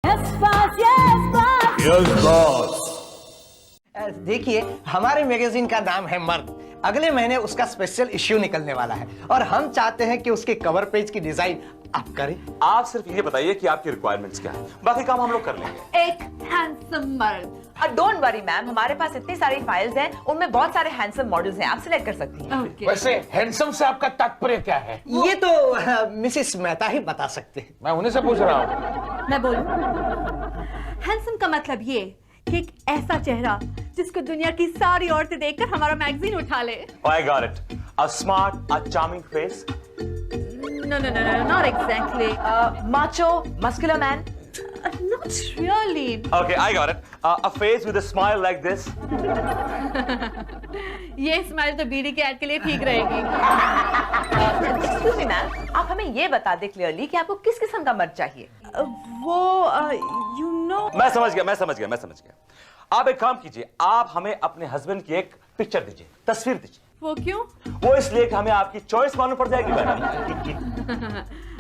Yes, boss. Yes, boss. Yes boss. देखिए, हमारे magazine का नाम है मर्द। अगले महीने उसका स्पेशल इश्यू निकलने वाला है और हम चाहते हैं कि उसके कवर पेज की डिजाइन आप करें। आप सिर्फ ये बताइए कि आपकी रिक्वायरमेंट्स क्या है, बाकी काम हम लोग कर लेंगे। एक हैंडसम मर्द। डोंट वरी मैम, हमारे पास इतनी सारी फाइल्स हैं, उनमें बहुत सारे हैंडसम मॉडल्स हैं, आप सिलेक्ट कर सकती हैं। Okay. वैसे हैंडसम से आपका तात्पर्य क्या है? ये तो मिसेस मेहता ही बता सकते हैं। मैं उन्हीं से पूछ रहा हूँ। मैं बोलूं? हैंडसम का मतलब ये कि एक ऐसा चेहरा जिसको दुनिया की सारी औरतें देखकर हमारा मैगजीन उठा ले। I got it. A smart, a charming face. No, not exactly. Macho, muscular man. Not really. Okay, I got it. A face with a smile like this. ये स्माइल तो बीड़ी के ऐड के लिए ठीक रहेगी। Excuse me मैम, आप हमें ये बता दें क्लियरली कि आपको किस किस्म का मर्द चाहिए। वो you know. मैं समझ गया। आप एक काम कीजिए, आप हमें अपने हस्बैंड की एक पिक्चर दीजिए, तस्वीर दीजिए। वो क्यों? वो इसलिए कि हमें आपकी चॉइस मालूम पड़ जाएगी मैडम।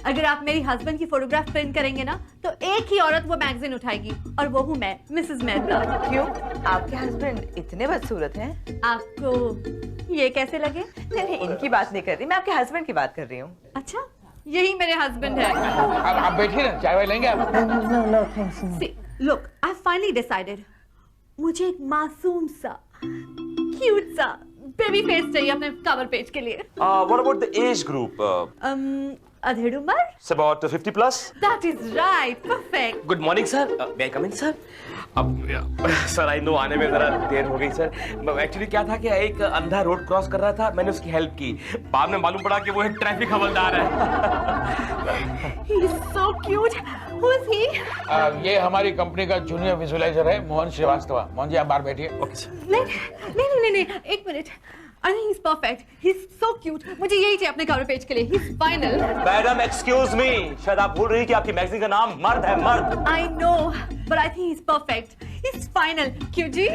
अगर आप मेरी हस्बैंड की फोटोग्राफ प्रिंट करेंगे ना तो एक ही औरत वो मैगजीन उठाएगी और वो हूँ मैं, मिसेस मेहता। क्यों? आपके हस्बैंड इतने बदसूरत हैं? आपको ये कैसे लगे? नहीं, इनकी बात नहीं कर रही, मैं आपके हस्बैंड की बात कर रही हूँ। अच्छा, यही मेरे हस्बैंड है। अब आप बैठिए ना, चाय वाय लेंगे आप? No, thanks. See, look, I finally decided. मुझे एक मासूम सा, क्यूट सा बेबी फेस चाहिए अपने कवर पेज के लिए। What about the age group? अधेड़ उम्र? It's about 50 plus. That is right, perfect. Good morning sir, may I come in sir? अब सर आई नो आने में जरा देर हो गई सर। एक्चुअली क्या था कि एक अंधा रोड क्रॉस कर रहा था, मैंने उसकी हेल्प की। बाद में मालूम पड़ा कि वो एक ट्रैफिक हवलदार है। He is so cute. Who is he? ये हमारी कंपनी का जूनियर विजुअलाइजर है, मोहन श्रीवास्तव। मोहन जी आप बाहर बैठिए। Okay sir. नहीं, एक minute. I think he's perfect. He's so cute. मुझे यही चाहिए अपने कवर पेज के लिए। He's final. Madam excuse me, शायद आप भूल रही कि आपकी मैगजीन का नाम मर्द है, मर्द। I know, but I think he's perfect. He's final. क्यों जी?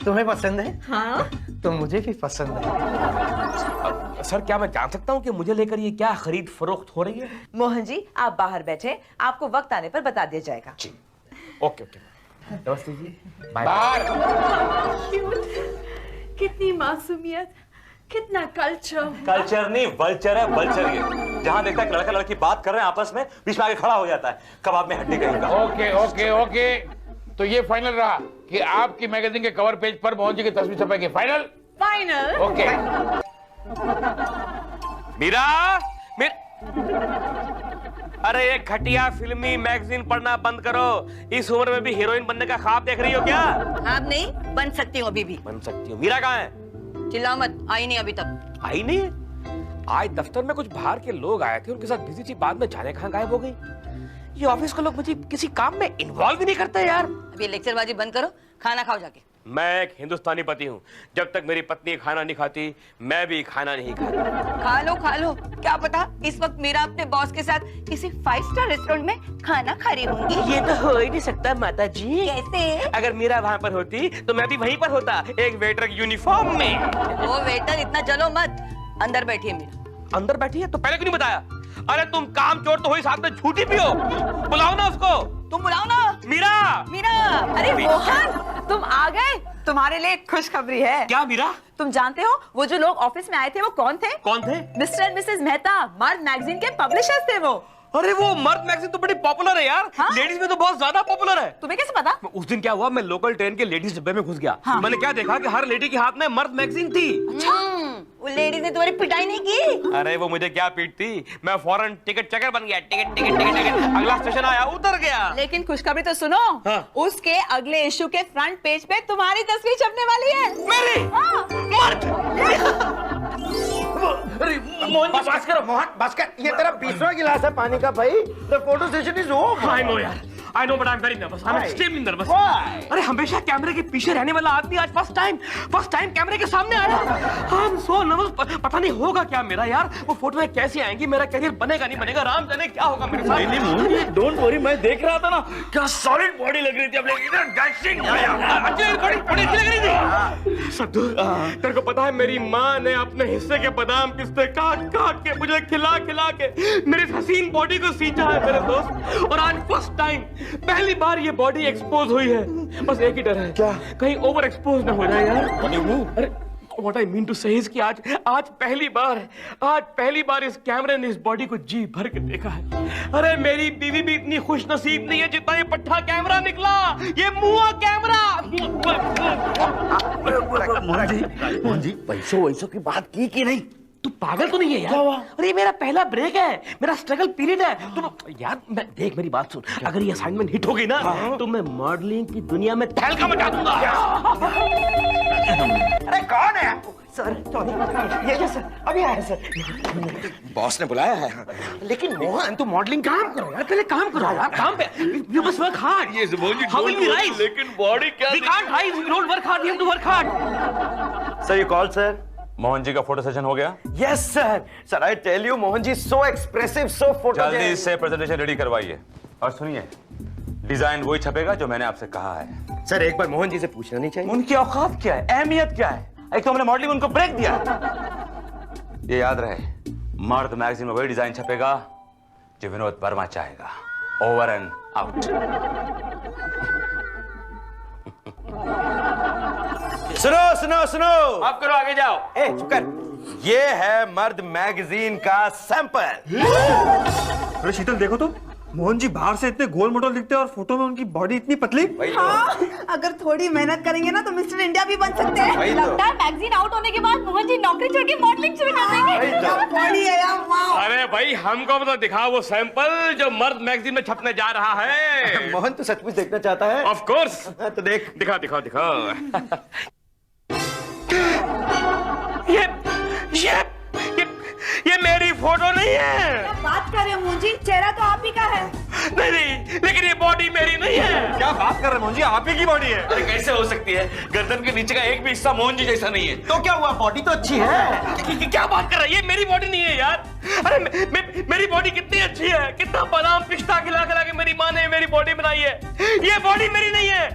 तुम्हें पसंद है? हाँ? तो मुझे भी पसंद है। सर क्या मैं जान सकता हूँ कि मुझे लेकर ये क्या खरीद फरोख्त हो रही है? मोहन जी, आप बाहर बैठे, आपको वक्त आने पर बता दिया जाएगा। जी। ओके। नमस्ते जी। बाय। बाहर। Cute. कितनी मासूमियत, कितना कल्चर नहीं, वल्चर है, वल्चर। ये जहाँ देखता है लड़का लड़की बात कर रहे हैं आपस में, बीच में आके खड़ा हो जाता है, कबाब में हड्डी कहीं। ओके। तो ये फाइनल रहा कि आपकी मैगजीन के कवर पेज पर मोहन जी की तस्वीर छपेगी। फाइनल? ओके। मीरा, अरे ये घटिया फिल्मी मैगजीन पढ़ना बंद करो। इस उम्र में भी हीरोइन बनने का ख्वाब देख रही हो क्या? आप नहीं बन सकती हूँ अभी भी। बन सकती हो। मीरा कहाँ है? चिल्लाओ मत, आई नहीं अभी तक। आई नहीं है? आज दफ्तर में कुछ बाहर के लोग आए थे, उनके साथ बिजी थी, बाद में जाने कहाँ गायब हो गई। ये ऑफिस के लोग मुझे किसी काम में इन्वॉल्व ही नहीं करते यार। अब ये लेक्चरबाजी बंद करो, खाना खाओ जाके। मैं एक हिंदुस्तानी पति हूँ, जब तक मेरी पत्नी खाना नहीं खाती मैं भी खाना नहीं खाता। खा लो, क्या पता इस वक्त मेरा अपने बॉस के साथ किसी 5 स्टार रेस्टोरेंट में खाना खा रही होंगी। ये तो हो ही नहीं सकता माता जी। कैसे? अगर मीरा वहाँ पर होती तो मैं भी वहीं पर होता, एक वेटर की यूनिफॉर्म में। वो वेटर इतना जलो मत, अंदर बैठिए मीरा। अंदर बैठी है तो पहले क्यों नहीं बताया? अरे तुम काम चोर तो हो ही, साथ में झूठी भी हो। बुलाओ ना उसको। तुम बुलाओ ना। मीरा। अरे मोहन, तुम आ गए। तुम्हारे लिए खुशखबरी है। क्या मीरा? तुम जानते हो वो जो लोग ऑफिस में आए थे वो कौन थे? कौन थे? मिस्टर एंड मिसेस मेहता, मर्द मैगजीन के पब्लिशर्स थे वो। अरे वो मर्द मैगजीन तो बड़ी पॉपुलर है यार। हाँ? लेडीज में तो बहुत ज्यादा पॉपुलर है। तुम्हें कैसे पता? उस दिन क्या हुआ, मैं लोकल ट्रेन के लेडीज डब्बे में घुस गया। मैंने क्या देखा कि हर लेडी के हाथ में मर्द मैगजीन थी। वो लेडीज ने तुम्हारी पिटाई नहीं की? अरे वो मुझे क्या पीटती, मैं फौरन टिकट चेकर बन गया। टिकट। अगला स्टेशन आया, उतर गया। लेकिन खुशखबरी तो सुनो। हाँ। उसके अगले इशू के फ्रंट पेज पे तुम्हारी तस्वीर छपने वाली है। मेरी? मर्द? मोहन बस करो, मोहन बस कर। ये तेरा 20वां गिलास है पानी का भाई। The photo session is over. I know यार, I know but I'm very nervous. I'm extremely nervous. Why? अरे हमेशा कैमरे के पीछे रहने वाला आदमी आज फर्स्ट टाइम कैमरे के सामने आया। I'm so nervous. पता नहीं होगा क्या मेरा यार, वो फोटो में कैसी आएंगी, मेरा करियर बनेगा नहीं बनेगा, राम जाने क्या होगा मेरे साथ। नहीं, डोंट वरी, मैं देख रहा था ना, क्या सॉलिड बॉडी लग रही थी अपने, इधर डैशिंग। बड़ी अच्छी लग रही थी। सद्दू, तेरे को पता है मेरी माँ ने अपने हिस्से के बादाम पिस्ते काट के मुझे खिला के मेरी हसीन बॉडी को सींचा है मेरे दोस्त। और आज फर्स्ट टाइम पहली बार ये बॉडी एक्सपोज हुई है। बस एक ही डर है, क्या कहीं ओवर एक्सपोज ना हो जाए यार। अरे व्हाट आई मीन टू से कि आज पहली बार इस कैमरे ने इस बॉडी को जी भर के देखा है। अरे मेरी बीवी भी इतनी खुश नसीब नहीं है जितना ये पट्टा कैमरा निकला, ये मुआ कैमरा। मोहन जी पैसों की बात की कि नहीं? तू पागल तो नहीं है यार? अरे मेरा पहला ब्रेक है, मेरा स्ट्रगल पीरियड है। तो यार देख मेरी बात सुन, अगर ये असाइनमेंट हिट हो गई ना तो मैं मॉडलिंग की दुनिया में तहलका मचा दूंगा। अरे कौन है आपको? सर सॉरी, ये सर अभी आया सर। बॉस ने बुलाया है। लेकिन मोहन तू मॉडलिंग काम करो यार, पहले काम करो यार, काम पे यू मस्ट वर्क हार्ड। ये हाउ विल वी राइज? लेकिन बॉडी क्या? We can't rise, we don't work hard, we have to work hard. Sir, you call sir. Mohan ji का फोटो सेशन हो गया? Yes sir. Sir I tell you, Mohan ji so expressive, so photogenic. जल्दी से presentation ready करवाइए। और सुनिए, design वही छपेगा जो मैंने आपसे कहा है। सर एक बार मोहन जी से पूछना नहीं चाहिए? उनकी औकात क्या है, अहमियत क्या है? एक तो हमने मॉडलिंग उनको ब्रेक दिया। ये याद रहे, मर्द मैगजीन में वही डिजाइन छपेगा जो विनोद वर्मा चाहेगा। Over and out. सुनो। आप करो, आगे जाओ। ए चुप कर। ये है मर्द मैगजीन का सैंपल। अरे शीतल देखो तो, मोहन जी बाहर से इतने गोल मोटल दिखते हैं और फोटो में उनकी बॉडी इतनी पतली। हाँ, अगर थोड़ी मेहनत करेंगे ना तो मिस्टर इंडिया भी बन सकते हैं। लगता है मैगजीन आउट होने के बाद मोहन जी नौकरी छोड़ के मॉडलिंग शुरू कर देंगे। क्या बॉडी है यार, वाह। अरे भाई हमको तो दिखाओ वो सैंपल जो मर्द मैगजीन में छपने जा रहा है। मोहन तो सचमुच देखना चाहता है? Of course. तो देख। दिखा। ये मेरी फोटो नहीं है। बात कर रहे हो मोहन जी, चेहरा तो आप ही का है। नहीं, लेकिन ये बॉडी मेरी नहीं है। क्या बात कर रहे हैं मोहन जी, आप ही की बॉडी है। अरे कैसे हो सकती है? गर्दन के नीचे का एक भी हिस्सा मोहन जी जैसा नहीं है। तो क्या हुआ, बॉडी तो अच्छी है। क्या बात कर रहा है? ये मेरी बॉडी नहीं है यार। अरे मेरी बॉडी कितनी अच्छी है, कितना बादाम पिस्ता खिला के मेरी माँ ने मेरी बॉडी बनाई है। ये बॉडी मेरी नहीं है,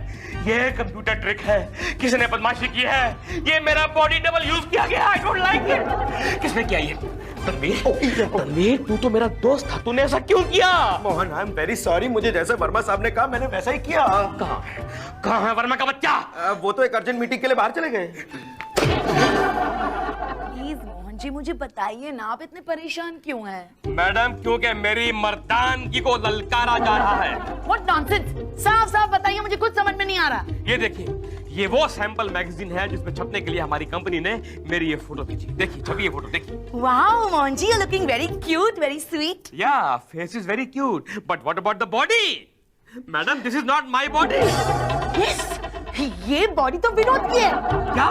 ये कंप्यूटर ट्रिक है, किसी ने बदमाशी की है। ये मेरा बॉडी डबल यूज किया गया। I don't like it. किसने किया ये? तन्वीर, तू तो मेरा दोस्त था, तूने ऐसा क्यों किया? Mohan I am very sorry, मुझे जैसे वर्मा साहब ने कहा मैंने वैसा ही किया। कहाँ है वर्मा का बच्चा? वो तो एक अर्जेंट मीटिंग के लिए बाहर चले गए। प्लीज मोहन जी मुझे बताइए ना, आप इतने परेशान क्यों हैं? मैडम, क्योंकि मेरी मर्दानगी को ललकारा जा रहा है। What nonsense! साफ बताइए, मुझे कुछ समझ में नहीं आ रहा। ये देखिए, ये वो सैंपल मैगजीन है जिसमें छपने के लिए हमारी कंपनी ने मेरी ये फोटो भेजी। देखिए, छपी ये फोटो देखिए। Wow, Mohan ji, you're looking very cute, very sweet. Yeah, face is very cute, but what about the body? Madam, this is not my body. Yes, ये बॉडी तो विनोद की है। क्या?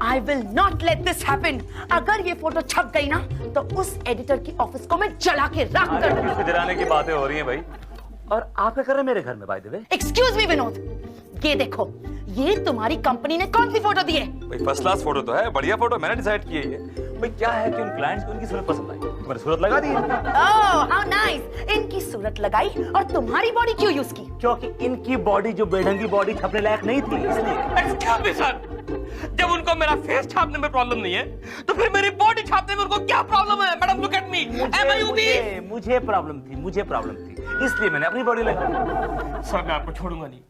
I will not let this happen. अगर ये photo छप गई ना तो उस एडिटर की ऑफिस को मैं जला के राख कर दूंगा। किसके जलाने की बातें हो रही हैं भाई? और आप क्या कर रहे हैं मेरे घर में by the way? Excuse me Vinod, ये देखो, ये तुम्हारी कंपनी ने कौन सी फोटो दी है? भाई फर्स्ट क्लास फोटो तो है, बढ़िया फोटो, मैंने डिसाइड की है ये। भाई क्या है कि उन क्लाइंट्स को उनकी सूरत पसंद आई, मैंने सूरत लगा दी है। Oh, how nice! इनकी सूरत लगाई और तुम्हारी बॉडी क्यों यूज की? क्योंकि इनकी बॉडी जो बेढंगी बॉडी छपने लायक नहीं थी, इसलिए। Excuse me, sir. जब उनको मेरा फेस छापने में प्रॉब्लम नहीं है तो फिर मेरी बॉडी छापने में उनको क्या प्रॉब्लम है? Madam, look at me. Am I obese? मुझे प्रॉब्लम थी, इसलिए मैंने अपनी बॉडी लगा दी। सर, मैं आपको छोड़ूंगा नहीं।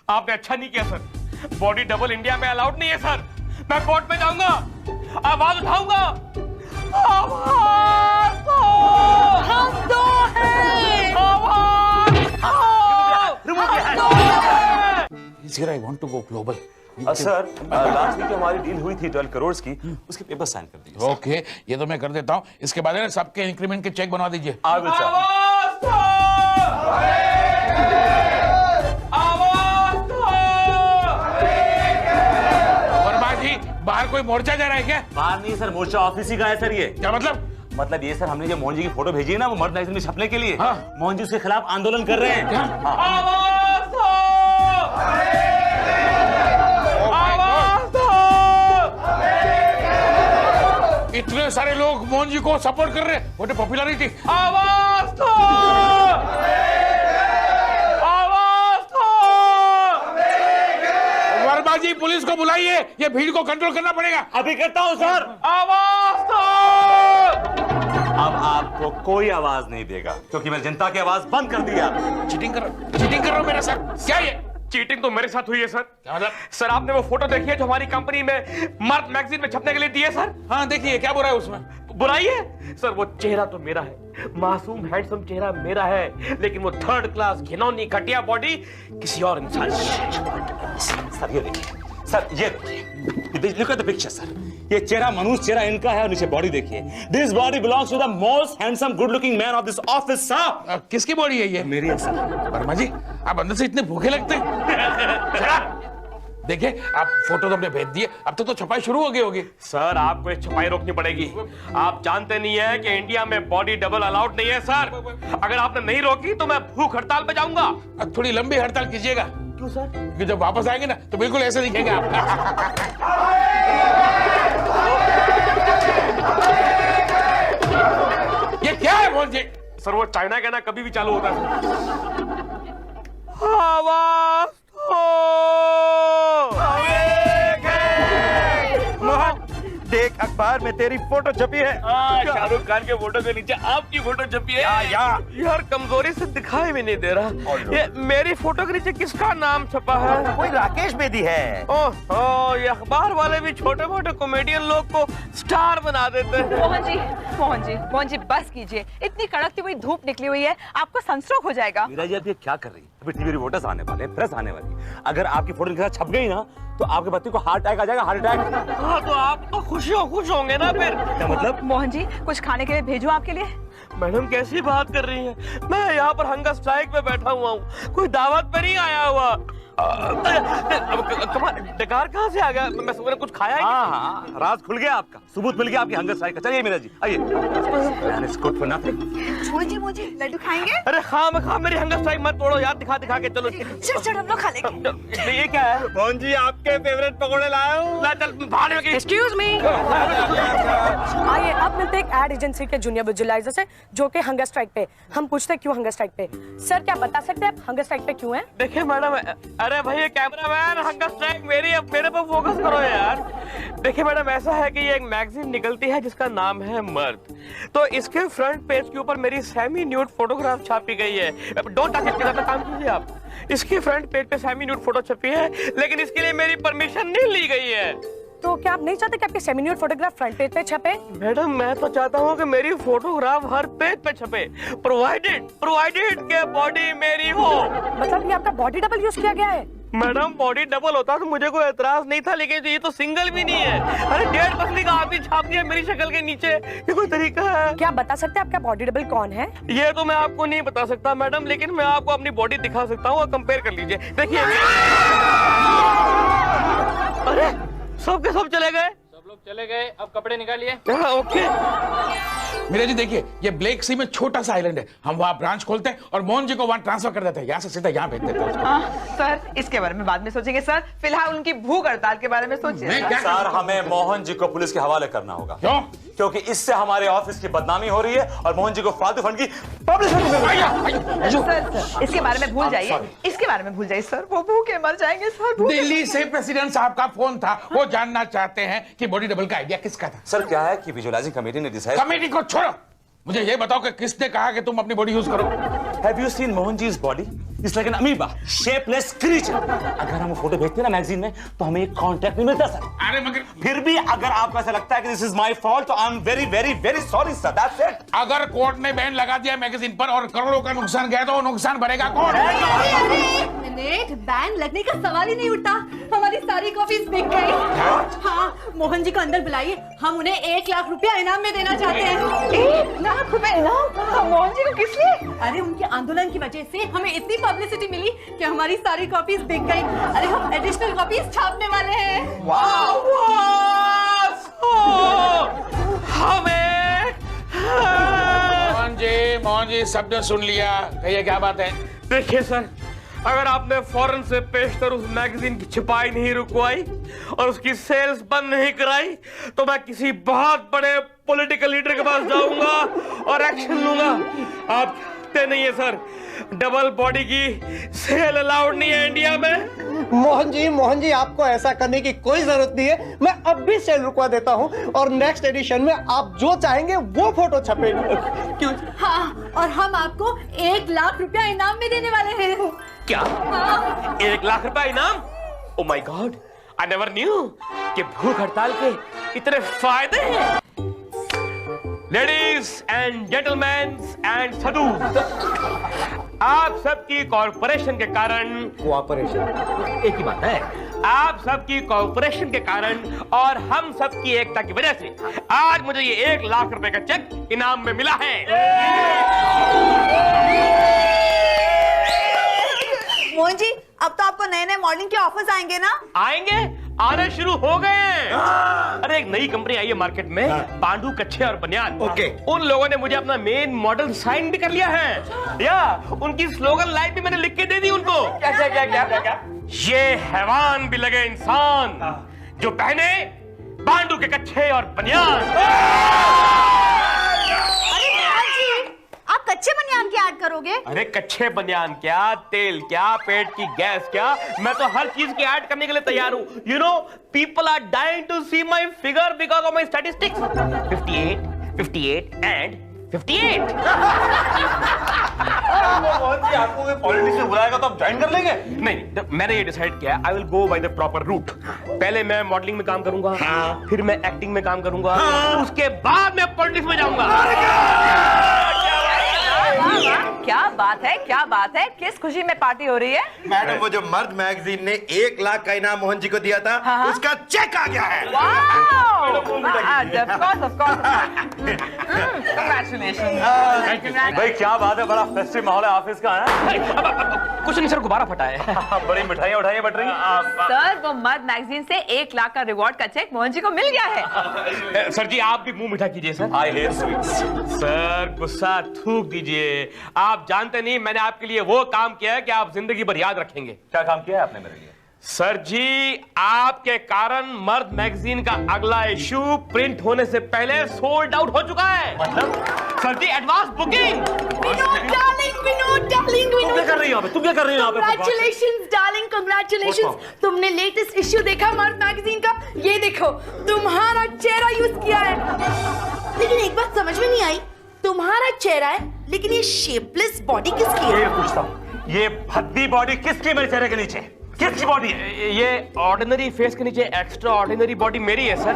आपने अच्छा नहीं किया सर। बॉडी डबल इंडिया में अलाउड नहीं है सर। मैं कोर्ट में जाऊंगा, आवाज उठाऊंगा। आवाज दो! हम दो हैं! आवाज दो! Here I want to go global. Sir, last week जो हमारी डील हुई थी 12 करोड़ की, उसके पेपर साइन कर दीजिए। ओके, ये तो मैं कर देता हूँ। इसके बाद ना सबके इंक्रीमेंट के चेक बनवा दीजिए। I will, sir. आवाज दो! आवाज दो! वर्मा जी, बाहर कोई मोर्चा जा रहा है क्या? बाहर नहीं सर, मोर्चा ऑफिस ही का है सर ये। क्या मतलब? मतलब ये सर, हमने जो मोहन जी की फोटो भेजी है ना, वो मर्द मैगजीन में छपने के लिए, हाँ। मोहन जी उसके खिलाफ आंदोलन कर रहे हैं। क्या? आवाज दो! आवाज दो! इतने सारे लोग मोहन जी को सपोर्ट कर रहे हैं, व्हाट अ पॉपुलैरिटी। आवाज दो! आवाज दो! वर्मा जी, पुलिस को बुलाइए, ये भीड़ को कंट्रोल करना पड़ेगा। अभी करता हूँ सर। आवाज दो! अब आप वो कोई आवाज नहीं देगा क्योंकि मैंने जनता की आवाज बंद कर दिया। चीटिंग कर रहे हो मेरे साथ? क्या ये चीटिंग तो मेरे साथ हुई है सर। क्या मतलब? सर आपने वो फोटो देखी है जो हमारी कंपनी में मर्द मैगजीन में छपने के लिए दी है सर? हाँ देखिए, क्या बुरा है उसमें? बुराई है सर, वो चेहरा तो मेरा है, मासूम हैंडसम चेहरा मेरा है, लेकिन वो थर्ड क्लास घिनौनी घटिया बॉडी किसी और इंसान की। सर ये देखिए, सर ये देखिए, look at the picture sir. ये चेहरा मनुष्य चेहरा इनका है और नीचे बॉडी देखिए। This body belongs to the most handsome good looking man of this office sir. किसकी बॉडी है ये? मेरी है सर। वर्मा जी, आप अंदर से इतने भूखे लगते हैं। देखिए, आप फोटो तो हमने भेज दिए, अब तो छपाई शुरू हो गई होगी। सर आपको ये छपाई रोकनी पड़ेगी। आप जानते नहीं है कि इंडिया में बॉडी डबल अलाउड नहीं है सर। अगर आपने नहीं रोकी तो मैं भूख हड़ताल पे जाऊंगा। थोड़ी लंबी हड़ताल कीजिएगा। क्यों सर? क्योंकि जब वापस आएंगे ना तो बिल्कुल ऐसे दिखेंगे आप। ये क्या है मोहन जी? सर वो चाइना का ना कभी भी चालू होता है। आवाज मोहन, देख अखबार में तेरी फोटो छपी है। शाहरुख खान के फोटो के नीचे आपकी फोटो छपी है। यार कमजोरी से दिखाई भी नहीं दे रहा। ये मेरी फोटो के नीचे किसका नाम छपा है? कोई राकेश बेदी है। ओह, ये अखबार वाले भी छोटे मोटे कॉमेडियन लोग को स्टार बना देते हैं। मोहन जी बस कीजिए, इतनी कड़कती हुई धूप निकली हुई है, आपको सनस्ट्रोक हो जाएगा। मीरा जी आप ये क्या कर रही है? अभी टीवी रिपोर्टर्स आने वाले हैं, प्रेस आने वाली है। अगर आपकी फोटो इनके साथ छप गई ना तो आपके बच्चे को हार्ट अटैक आ जाएगा, हार्ट अटैक। हाँ तो आप तो खुश होंगे ना फिर। क्या मतलब? मोहन जी कुछ खाने के लिए भेजूं आपके लिए? मैडम कैसी बात कर रही हैं? मैं यहाँ पर हंगर स्ट्राइक पे बैठा हुआ हूँ, कोई दावत पे नहीं आया हुआ। डकार कहाँ से आ गया? मैं सुबह कुछ खाया ही नहीं। हाँ, राज खुल गया आपका, सबूत मिल गया आपकी हंगर स्ट्राइक का। चलिए मीरा जी आइए। मोहन जी लड्डू खाएंगे? अरे खा मेरी हंगर स्ट्राइक मत तोड़ो यार, दिखा के चलो। चल हम लोग खा लेंगे। ये क्या है? मोहन जी आपके फेवरेट पकौड़े लाया हूँ। ला चल बाहर में। Excuse me. आइए अब मिलते एक एड एजेंसी के जूनियर विजुअलाइजर से जो कि हंगर स्ट्राइक पे। हम पूछते हैं क्यों हंगर स्ट्राइक पे। सर क्या बता सकते हैं आप हंगर स्ट्राइक पे क्यों हैं? देखिए मैडम, अरे भैया कैमरामैन, हंगर स्ट्राइक मेरे पे फोकस करो यार। देखिए मैडम, ऐसा है कि ये एक मैगजीन निकलती है जिसका नाम है मर्द। तो इसके फ्रंट पेज के ऊपर मेरी सेमी न्यूड फोटोग्राफ छापी गई है। डोंट टच इट, काम कीजिए आप। इसके फ्रंट पेज पे सेमी न्यूड फोटो छपी है, लेकिन इसके लिए मेरी परमिशन नहीं ली गई है। तो क्या आप नहीं चाहते कि आपकी semi nude photograph front page पे छपे? मैडम मैं तो चाहता हूँ कि मेरी फोटोग्राफ हर पेज पे छपे, प्रोवाइडेड के बॉडी मेरी हो। मतलब ये आपका बॉडी डबल यूज किया गया है? मैडम बॉडी डबल होता तो मुझे कोई एतराज नहीं था, लेकिन ये तो सिंगल भी नहीं है। अरे 1.5 पसली का आदमी छाप दिया मेरी शक्ल के नीचे, ये कोई तरीका है? क्या आप बता सकते हैं आपका बॉडी डबल कौन है? ये तो मैं आपको नहीं बता सकता मैडम, लेकिन मैं आपको अपनी बॉडी दिखा सकता हूँ और कंपेयर कर लीजिए। देखिए। अरे सब के सब चले गए? सब लोग चले गए, अब कपड़े निकालिए। ओके। मेरा जी देखिए, ये ब्लेक सी में छोटा सा आइलैंड है, हम वहाँ ब्रांच खोलते हैं और मोहन जी को वहाँ ट्रांसफर कर देते हैं, यहाँ से सीधा यहाँ भेज देते हैं। सर इसके बारे में बाद में सोचेंगे सर, फिलहाल उनकी भूख हड़ताल के बारे में सोचिए। सर हमें मोहन जी को पुलिस के हवाले करना होगा। क्यों? क्योंकि इससे हमारे ऑफिस की बदनामी हो रही है और मोहन जी को फालतू फंड की पब्लिसिटी मिल रही है। सर इसके बारे में भूल जाइए, इसके बारे में भूल जाइए सर, वो भूखे मर जाएंगे सर। दिल्ली से प्रेसिडेंट साहब का फोन था, वो जानना चाहते हैं कि बॉडी डबल का आइडिया किसका था। सर क्या है कि विजुअलाइजिंग कमेटी ने डिसाइड। कमेटी को छोड़ो, मुझे ये बताओ कि किसने कहा कि तुम अपनी बॉडी यूज करो? Have you seen मोहन जी's body? It's like an amoeba, shapeless creature. अगर हम फोटो भेजते हैं ना मैगजीन में तो हमें एक कॉन्टैक्ट नहीं मिलता सर। अरे मगर फिर भी अगर आपको ऐसा लगता है कि this is my fault तो I'm very sorry sir. That's it. अगर कोर्ट ने बैन लगा दिया मैगजीन पर और करोड़ों का नुकसान गया तो वो नुकसान भरेगा कौन? मिनट, बैन लगने का सवाल ही नहीं उठता। हमारी सारी कॉपीज बिक गई। हाँ, मोहन जी को अंदर बुलाइए, हम उन्हें 1 लाख रुपया इनाम में देना चाहते हैं। 1 लाख रुपए इनाम? मोहन जी को किस लिए? अरे उनके आंदोलन की वजह से हमें इतनी पब्लिसिटी मिली कि हमारी सारी कॉपीज बिक गई। अरे हम एडिशनल कॉपीज छापने वाले हैं। मोहन जी सबने सुन लिया, कहिए क्या बात है? देखिए सर, अगर आपने फौरन से पेशतर उस मैगजीन की छपाई नहीं रुकवाई और उसकी सेल्स बंद नहीं कराई तो मैं किसी बहुत बड़े पॉलिटिकल लीडर के पास जाऊंगा और एक्शन लूंगा। आप जानते नहीं है सर, डबल बॉडी की सेल अलाउड नहीं है इंडिया में। मोहन जी आपको ऐसा करने की कोई जरूरत नहीं है। मैं अब भी सेल रुकवा देता हूँ और नेक्स्ट एडिशन में आप जो चाहेंगे वो फोटो छपेगी। क्यों? हाँ, और हम आपको 1 लाख रुपया इनाम में देने वाले हैं। क्या? 1 लाख रुपया इनाम? Oh my God, I never knew कि भूख हड़ताल के इतने फायदे हैं। Ladies and gentleman and sadhus, आप सबकी कॉर्पोरेशन के कारण, कोऑपरेशन एक ही बात है, आप सबकी कॉर्पोरेशन के कारण और हम सबकी एकता की वजह से आज मुझे ये 1 लाख रुपए का चेक इनाम में मिला है। मोहन जी, अब तो आपको नए नए मॉडलिंग के ऑफर्स आएंगे ना? आएंगे, आने शुरू हो गए हैं। अरे एक नई कंपनी आई है मार्केट में, पांडु, कच्छे और बनियान। ओके। उन लोगों ने मुझे अपना मेन मॉडल साइन भी कर लिया है। या उनकी स्लोगन लाइन भी मैंने लिख के दे दी उनको। क्या? ये हैवान भी लगे इंसान जो पहने पांडु के कच्छे और बनियान। अरे मोहन जी, आप कच्चे बनियान की ऐड करोगे? अरे कच्छे बनियान क्या, तेल क्या, पेट की गैस क्या, मैं तो हर चीज की ऐड करने के लिए तैयार हूं। You know, people are dying to see my figure because of my statistics. 58 and 58। Mohan ji आपको पॉलिटिक्स में बुलाएगा तो आप ज्वाइन कर लेंगे? नहीं, मैंने ये डिसाइड किया, I will go by the proper root. पहले मैं मॉडलिंग में काम करूंगा, फिर मैं एक्टिंग में काम करूंगा, उसके बाद मैं पॉलिटिक्स में जाऊंगा। क्या बात है, किस खुशी में पार्टी हो रही है? मैडम, वो जो मर्द मैगजीन ने 1 लाख का इनाम मोहन जी को दिया था, उसका चेक आ गया है। भाई क्या बात है, बड़ा फेस्टिव माहौल है ऑफिस का है। कुछ नहीं सर, गुब्बारा फटा है। बड़ी मिठाइयाँ उठाइयाँ बट रही। सर, वो मर्द मैगजीन से 1 लाख का रिवॉर्ड का चेक मोहन जी को मिल गया है। सर जी, आप भी मुंह मीठा कीजिए sir. I hate sweets. Sir, गुस्सा थूक दीजिए। आप जानते नहीं मैंने आपके लिए वो काम किया है कि आप जिंदगी भर याद रखेंगे। क्या काम किया है आपने मेरे लिए? सर जी, आपके कारण मर्द मैगजीन का अगला इशू प्रिंट होने से पहले सोल्ड आउट हो चुका है। मतलब? सर जी, एडवांस बुकिंग। विनोद डार्लिंग, तुम क्या कर रही हो? तुम क्या कर रही हो? Congratulations, darling, congratulations। तुमने लेटेस्ट इश्यू देखा मर्द मैगजीन का? ये देखो, तुम्हारा चेहरा यूज किया है। लेकिन एक बात समझ में नहीं आई, तुम्हारा चेहरा है लेकिन ये शेपलेस बॉडी किसकी है? ये पूछता हूँ, ये भद्दी बॉडी किसकी मेरे चेहरे के नीचे? किसकी बॉडी है? ये ऑर्डिनरी फेस के नीचे एक्स्ट्रा ऑर्डिनरी बॉडी मेरी है सर।